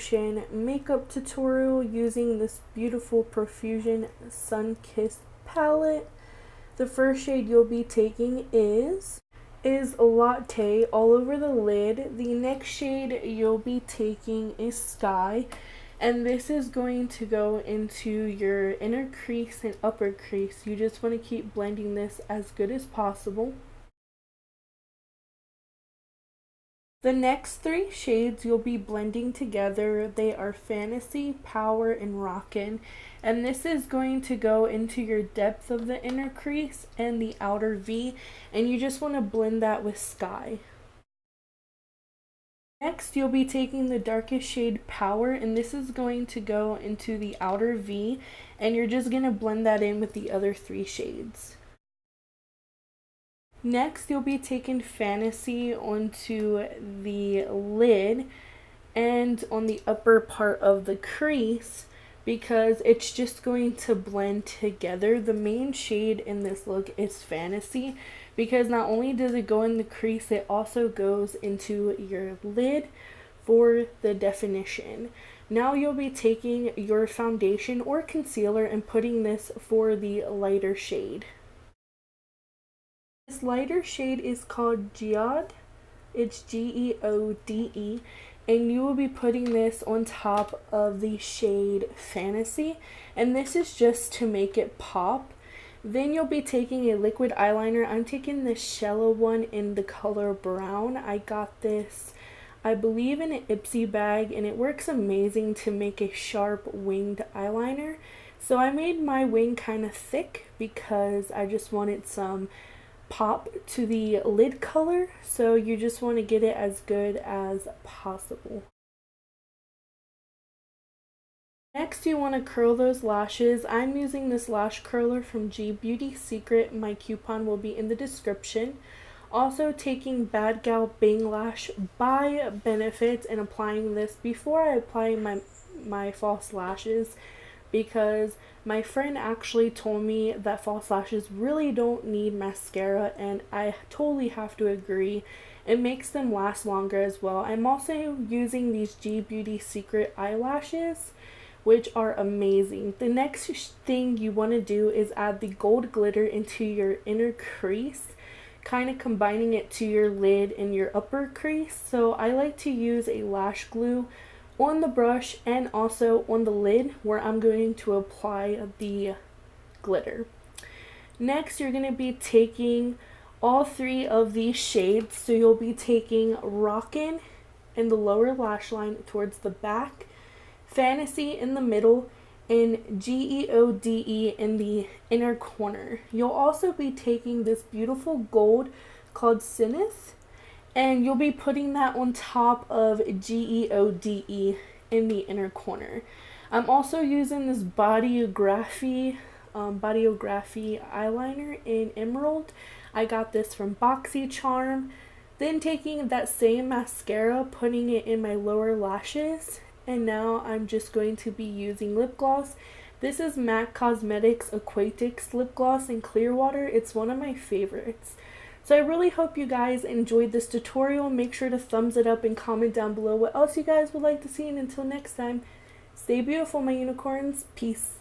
motion makeup tutorial using this beautiful Profusion Sunkissed palette. The first shade you'll be taking is Latte all over the lid. The next shade you'll be taking is Sky, and this is going to go into your inner crease and upper crease. You just want to keep blending this as good as possible. The next three shades you'll be blending together, they are Fantasy, Power, and Rockin', and this is going to go into your depth of the inner crease and the outer V, and you just want to blend that with Sky. Next, you'll be taking the darkest shade Power, and this is going to go into the outer V, and you're just going to blend that in with the other three shades. Next, you'll be taking Fantasy onto the lid and on the upper part of the crease because it's just going to blend together. The main shade in this look is Fantasy because not only does it go in the crease, it also goes into your lid for the definition. Now you'll be taking your foundation or concealer and putting this for the lighter shade. This lighter shade is called Geode. It's Geode, and you will be putting this on top of the shade Fantasy, and this is just to make it pop. Then you'll be taking a liquid eyeliner. I'm taking the Shella one in the color brown. I got this, I believe, in an Ipsy bag, and it works amazing to make a sharp winged eyeliner. So I made my wing kind of thick because I just wanted some pop to the lid color, so you just want to get it as good as possible. Next, you want to curl those lashes. I'm using this lash curler from G Beauty Secret. My coupon will be in the description. Also taking Bad Gal Bang Lash by Benefit and applying this before I apply my false lashes, because my friend actually told me that false lashes really don't need mascara, and I totally have to agree. It makes them last longer as well. I'm also using these G Beauty Secret eyelashes, which are amazing. The next thing you want to do is add the gold glitter into your inner crease, kind of combining it to your lid and your upper crease. So I like to use a lash glue on the brush and also on the lid where I'm going to apply the glitter. Next, you're going to be taking all three of these shades. So you'll be taking Rockin' in the lower lash line towards the back, Fantasy in the middle, and Geode in the inner corner. You'll also be taking this beautiful gold called Zenith, and you'll be putting that on top of Geode in the inner corner. I'm also using this Bodyography eyeliner in Emerald. I got this from BoxyCharm. Then taking that same mascara, putting it in my lower lashes. And now I'm just going to be using lip gloss. This is MAC Cosmetics Aquatics lip gloss in Clearwater. It's one of my favorites. So I really hope you guys enjoyed this tutorial. Make sure to thumbs it up and comment down below what else you guys would like to see. And until next time, stay beautiful, my unicorns. Peace.